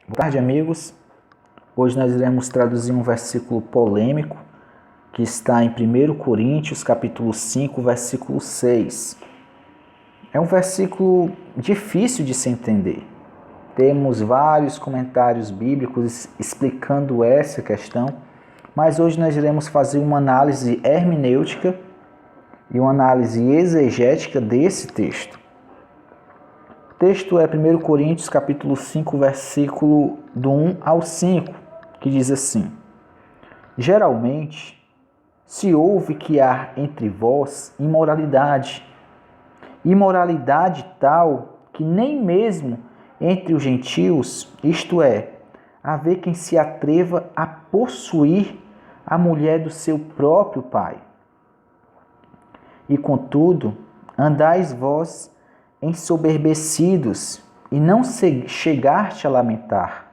Boa tarde, amigos. Hoje nós iremos traduzir um versículo polêmico que está em 1 Coríntios, capítulo 5, versículo 6. É um versículo difícil de se entender. Temos vários comentários bíblicos explicando essa questão, mas hoje nós iremos fazer uma análise hermenêutica e uma análise exegética desse texto. O texto é 1 Coríntios, capítulo 5, versículo do 1 ao 5, que diz assim: Geralmente, se ouve que há entre vós imoralidade tal que nem mesmo entre os gentios, isto é, haver quem se atreva a possuir a mulher do seu próprio pai. E contudo, andais vós ensoberbecidos, e não chegaste a lamentar,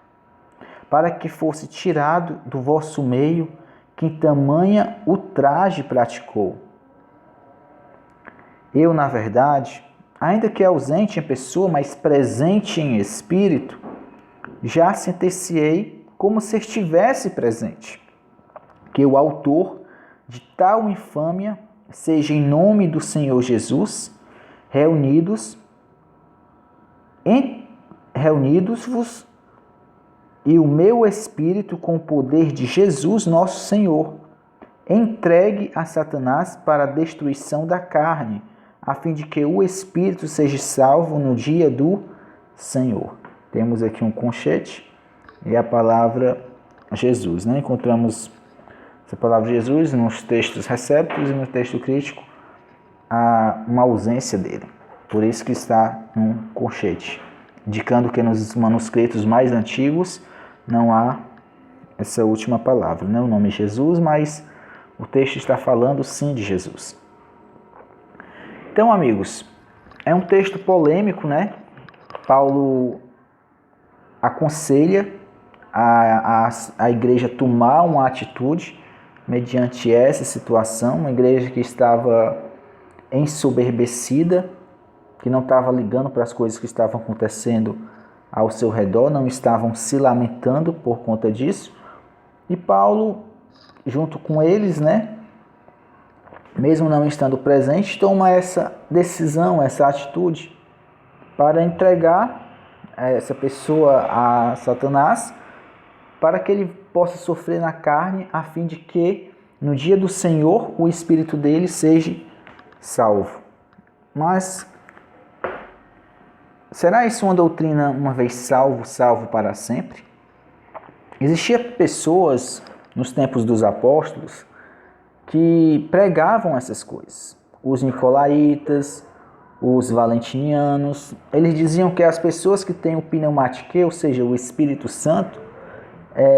para que fosse tirado do vosso meio quem tamanha ultraje praticou. Eu, na verdade, ainda que ausente em pessoa, mas presente em espírito, já sentenciei como se estivesse presente, que o autor de tal infâmia seja, em nome do Senhor Jesus, reunidos-vos e o meu espírito com o poder de Jesus nosso Senhor, entregue a Satanás para a destruição da carne, a fim de que o espírito seja salvo no dia do Senhor. Temos aqui um conchete e a palavra Jesus, né? Encontramos essa palavra Jesus nos textos recépticos e no texto crítico há uma ausência dele. Por isso que está num colchete, indicando que nos manuscritos mais antigos não há essa última palavra, né? O nome é Jesus, mas o texto está falando sim de Jesus. Então, amigos, é um texto polêmico, né? Paulo aconselha a igreja tomar uma atitude mediante essa situação, uma igreja que estava ensoberbecida, que não estava ligando para as coisas que estavam acontecendo ao seu redor, não estavam se lamentando por conta disso. E Paulo, junto com eles, né, mesmo não estando presente, toma essa decisão, essa atitude para entregar essa pessoa a Satanás, para que ele possa sofrer na carne, a fim de que no dia do Senhor o espírito dele seja salvo. Mas será isso uma doutrina, uma vez salvo, salvo para sempre? Existiam pessoas nos tempos dos apóstolos que pregavam essas coisas. Os nicolaítas, os valentinianos, eles diziam que as pessoas que têm o pneumatique, ou seja, o Espírito Santo,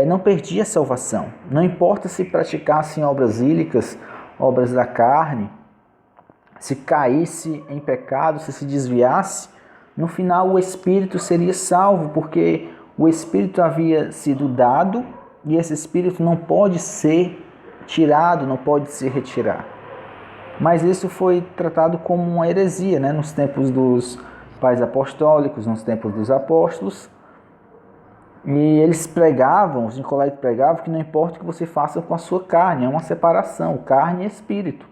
não perdia a salvação. Não importa se praticassem obras ílicas, obras da carne, se caísse em pecado, se desviasse, no final o Espírito seria salvo, porque o Espírito havia sido dado e esse Espírito não pode ser tirado, não pode se retirar. Mas isso foi tratado como uma heresia, né? Nos tempos dos pais apostólicos, nos tempos dos apóstolos. E eles pregavam, os nicolaítas pregavam, que não importa o que você faça com a sua carne, é uma separação, carne e espírito.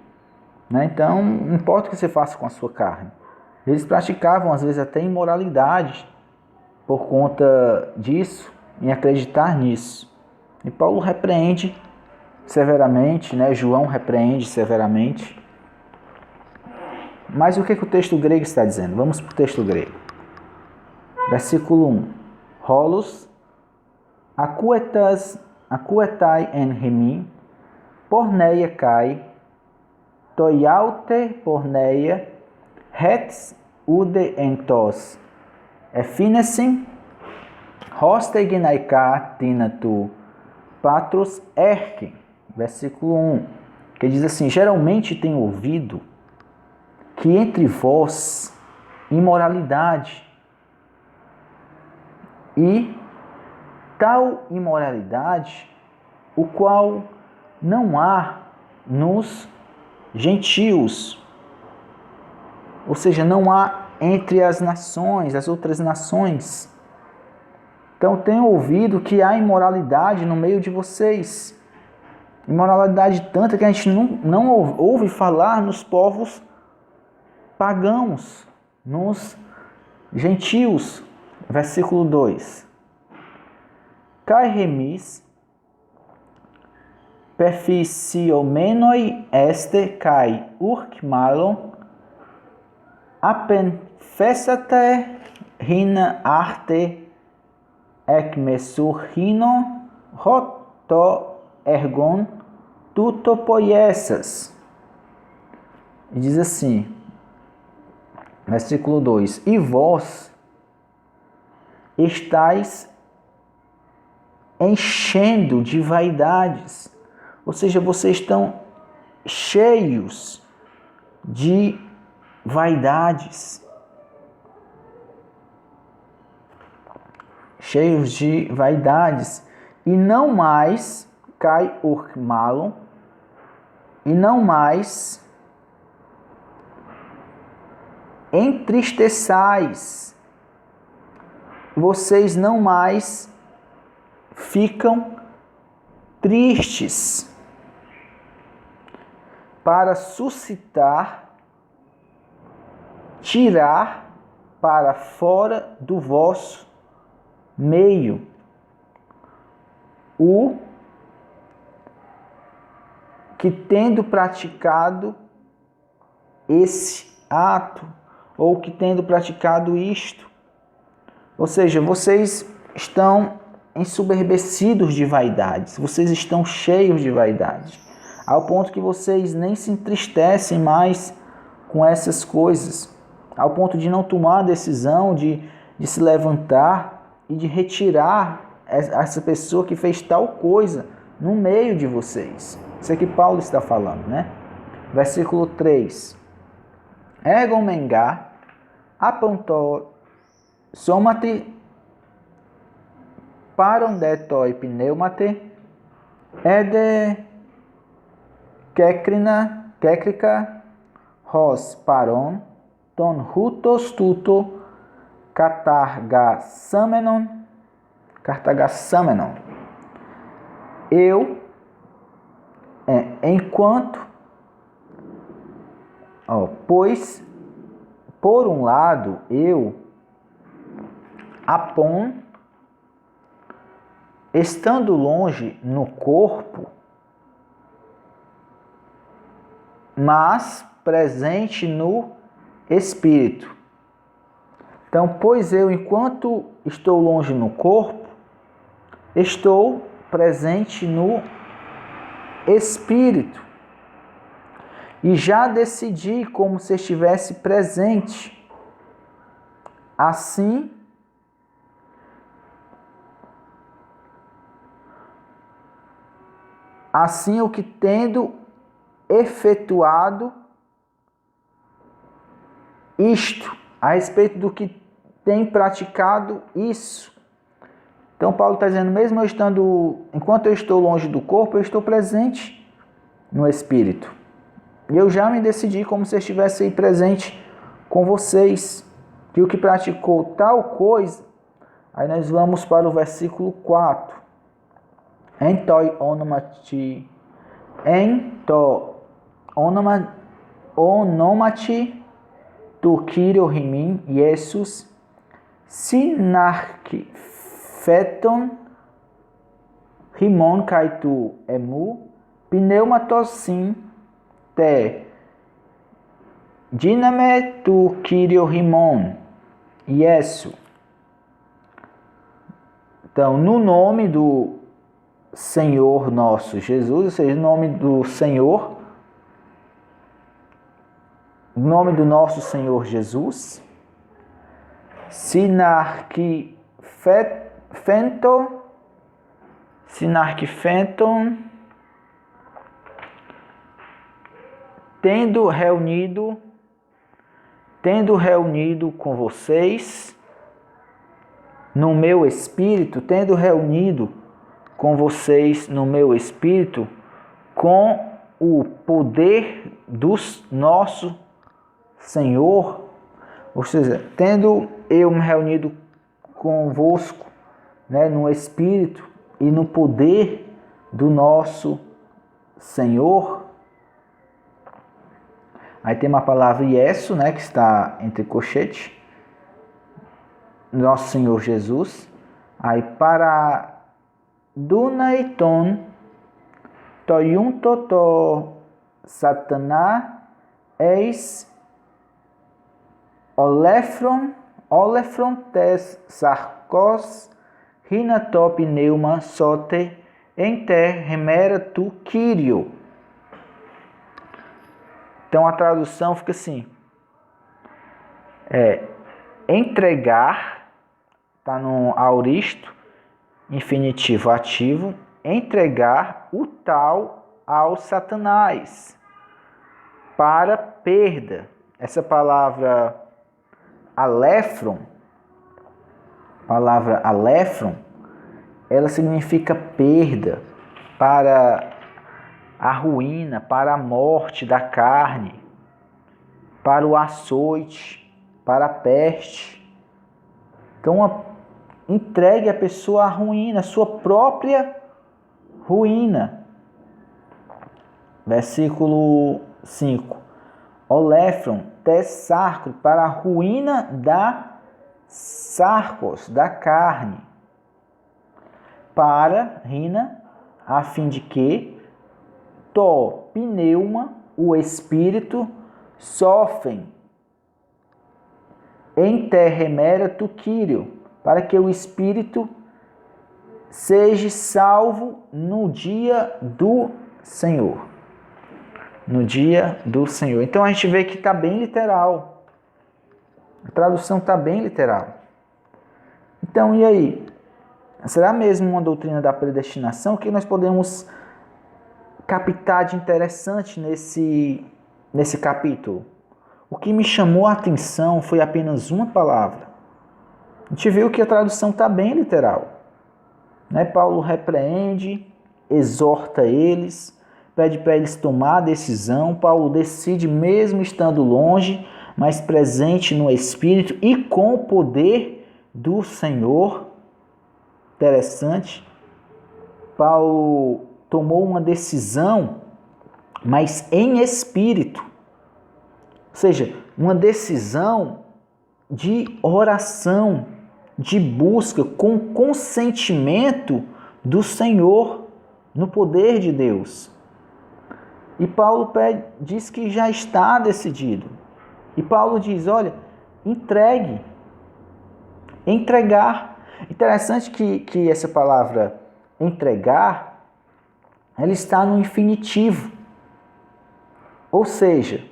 Né? Então, não importa o que você faça com a sua carne. Eles praticavam, às vezes, até imoralidade por conta disso, em acreditar nisso. E Paulo repreende severamente, né? João repreende severamente. Mas o que o texto grego está dizendo? Vamos para o texto grego. Versículo 1. Holos, acuetai en hemi, porneia kai, toiaute porneia, hets ude entos, efinesim, hostegnaika tinatu, patros erque. Versículo 1, que diz assim: geralmente tenho ouvido que entre vós imoralidade, e tal imoralidade, o qual não há nos gentios, ou seja, não há entre as nações, as outras nações. Então tenho ouvido que há imoralidade no meio de vocês. Imoralidade tanta que a gente não ouve falar nos povos pagãos, nos gentios. Versículo 2. Kai remis perficiomenoi este kai urc malon apen fessate rina arte ekmesurrino roto ergon tuto poiessas. E diz assim, versículo 2: E vós estáis enchendo de vaidades, ou seja, vocês estão cheios de vaidades. Cheios de vaidades. E não mais cai urmalon, e não mais entristeçais. Vocês não mais ficam tristes para suscitar, tirar para fora do vosso meio o que, tendo praticado esse ato, ou que tendo praticado isto. Ou seja, vocês estão ensoberbecidos de vaidades, vocês estão cheios de vaidade, ao ponto que vocês nem se entristecem mais com essas coisas, ao ponto de não tomar a decisão de se levantar e de retirar essa pessoa que fez tal coisa no meio de vocês. Isso é que Paulo está falando, né? Versículo 3. Egon mengá apontou somate parondetoi pneumate ede kekrika hos paron ton hutos tuto cartagasamenon. Eu, enquanto, pois, por um lado, eu, apon, estando longe no corpo, mas presente no espírito. Então, pois eu, enquanto estou longe no corpo, estou presente no espírito. E já decidi como se estivesse presente. Assim, o que tendo efetuado isto, a respeito do que tem praticado isso. Então Paulo está dizendo, mesmo enquanto eu estou longe do corpo, eu estou presente no Espírito. E eu já me decidi como se eu estivesse aí presente com vocês, que o que praticou tal coisa. Aí nós vamos para o versículo 4. Entoi onomati tu Kyrio rimin Jesus sinarki feton rimon kai tu emu pneumatosin te diname tu Kyrio rimon Jesus. Então, no nome do Senhor nosso Jesus, ou seja, no nome do Senhor, no nome do nosso Senhor Jesus, sinarki fenton, tendo reunido com vocês no meu espírito, com o poder do nosso Senhor, ou seja, tendo eu me reunido convosco né, no Espírito e no poder do nosso Senhor. Aí tem uma palavra Iesu, né, que está entre colchete, nosso Senhor Jesus. Aí para Dunaiton Toyun Toto Sataná eis Olefron tes sarcos hinatop neuma sote enter remera tu Kyrio. Então a tradução fica assim: entregar, está no aoristo, infinitivo ativo, entregar o tal ao Satanás para perda. Essa palavra Alefron, ela significa perda, para a ruína, para a morte da carne, para o açoite, para a peste. Então, entregue a pessoa à ruína, a sua própria ruína. Versículo 5. Olefron, tes sarco, para a ruína da sarcos, da carne. Para, rina, a fim de que, to, pneuma, o espírito, sofrem, enterremera tu Kyrio, para que o espírito seja salvo no dia do Senhor. No dia do Senhor. Então a gente vê que está bem literal. A tradução está bem literal. Então, e aí? Será mesmo uma doutrina da predestinação? O que nós podemos captar de interessante nesse capítulo? O que me chamou a atenção foi apenas uma palavra. A gente viu que a tradução está bem literal. Né? Paulo repreende, exorta eles, pede para eles tomar a decisão. Paulo decide mesmo estando longe, mas presente no Espírito e com o poder do Senhor. Interessante. Paulo tomou uma decisão, mas em espírito. Ou seja, uma decisão de oração, de busca com consentimento do Senhor, no poder de Deus. E Paulo diz que já está decidido. E Paulo diz, olha, entregar. Interessante que essa palavra entregar, ela está no infinitivo. Ou seja,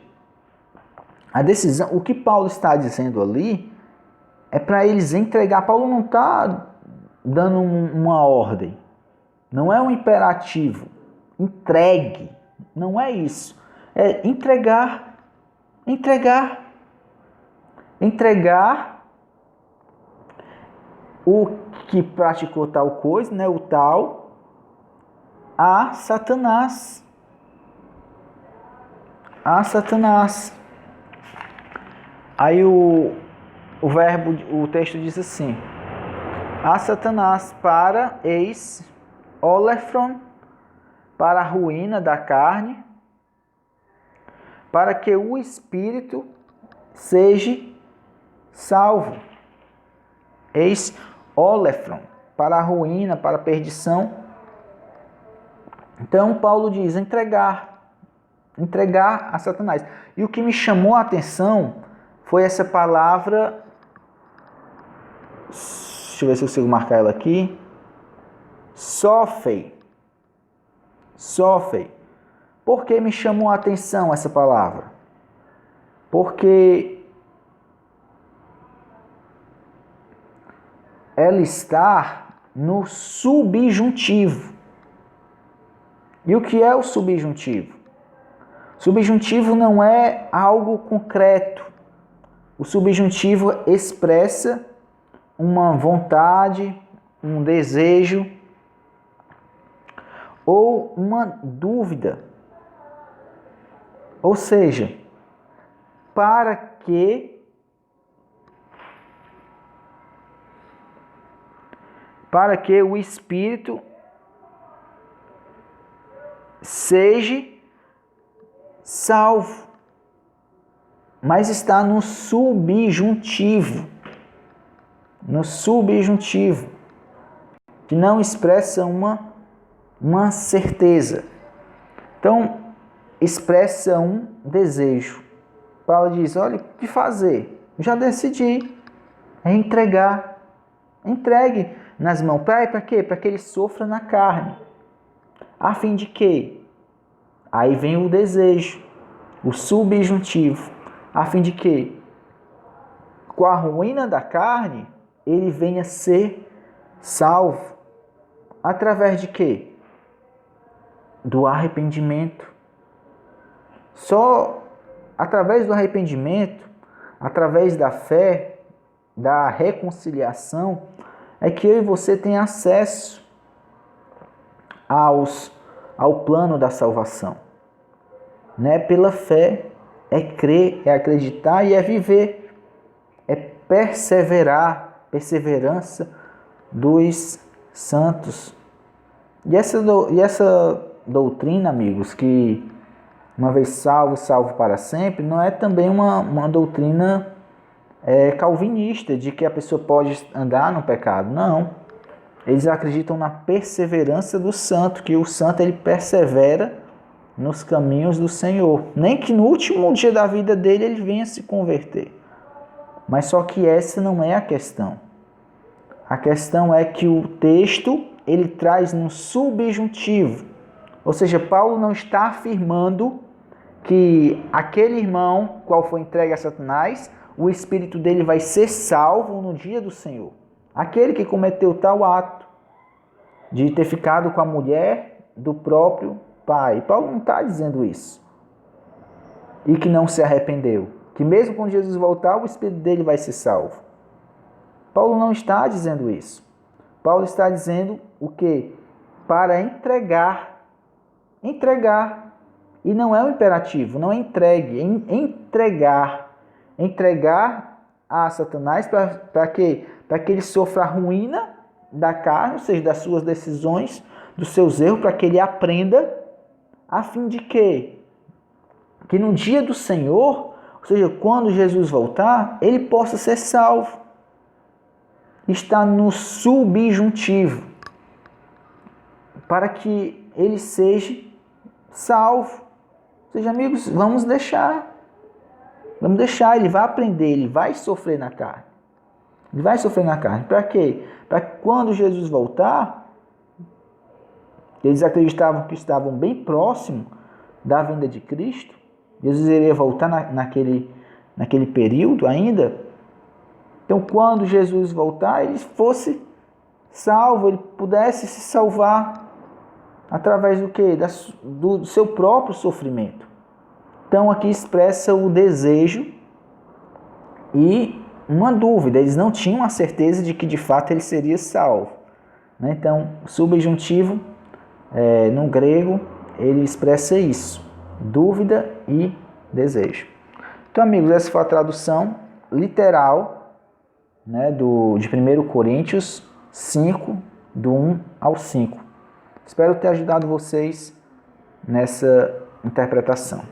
a decisão, o que Paulo está dizendo ali é para eles entregar. Paulo não está dando uma ordem, não é um imperativo. Entregue, não é isso. É entregar o que praticou tal coisa, né, o tal, a Satanás. A Satanás. Aí o texto diz assim: a Satanás para eis Olefron, para a ruína da carne, para que o espírito seja salvo. Eis Olefron, para a ruína, para a perdição. Então Paulo diz entregar a Satanás. E o que me chamou a atenção foi essa palavra, deixa eu ver se eu consigo marcar ela aqui, sofrem. Por que me chamou a atenção essa palavra? Porque ela está no subjuntivo. E o que é o subjuntivo? Subjuntivo não é algo concreto. O subjuntivo expressa uma vontade, um desejo ou uma dúvida. Ou seja, para que para que o espírito seja salvo. Mas está no subjuntivo. No subjuntivo. Que não expressa uma certeza. Então, expressa um desejo. Paulo diz, olha, o que fazer? Já decidi. É entregar. Entregue nas mãos. Para quê? Para que ele sofra na carne. A fim de quê? Aí vem o desejo. O subjuntivo. A fim de quê? Com a ruína da carne, ele venha ser salvo. Através de quê? Do arrependimento. Só através do arrependimento, através da fé, da reconciliação, é que eu e você tem acesso ao plano da salvação. Né? Pela fé, é crer, é acreditar e é viver. É perseverar, perseverança dos santos. E essa doutrina, amigos, que uma vez salvo, salvo para sempre, não é também uma doutrina calvinista, de que a pessoa pode andar no pecado. Não. Eles acreditam na perseverança do santo, que o santo ele persevera nos caminhos do Senhor. Nem que no último dia da vida dele ele venha se converter. Mas só que essa não é a questão. A questão é que o texto ele traz no subjuntivo. Ou seja, Paulo não está afirmando que aquele irmão, qual foi entregue a Satanás, o espírito dele vai ser salvo no dia do Senhor. Aquele que cometeu tal ato de ter ficado com a mulher do próprio pai. Paulo não está dizendo isso. E que não se arrependeu. Que mesmo quando Jesus voltar, o espírito dele vai ser salvo. Paulo não está dizendo isso. Paulo está dizendo o quê? Para entregar. Entregar. E não é um imperativo, não é entregue. É entregar. Entregar a Satanás para quê? Para que ele sofra a ruína da carne, ou seja, das suas decisões, dos seus erros, para que ele aprenda, a fim de quê? Que no dia do Senhor, ou seja, quando Jesus voltar, ele possa ser salvo. Está no subjuntivo, para que ele seja salvo. Ou seja, amigos, vamos deixar, ele vai aprender, ele vai sofrer na carne. Ele vai sofrer na carne. Para quê? Para que quando Jesus voltar, eles acreditavam que estavam bem próximo da vinda de Cristo. Jesus iria voltar naquele período ainda. Então, quando Jesus voltar, ele fosse salvo, ele pudesse se salvar através do quê? Do seu próprio sofrimento. Então, aqui expressa o desejo e uma dúvida. Eles não tinham a certeza de que, de fato, ele seria salvo. Então, o subjuntivo, no grego, ele expressa isso. Dúvida e desejo. Então, amigos, essa foi a tradução literal, né, de 1 Coríntios 5, do 1 ao 5. Espero ter ajudado vocês nessa interpretação.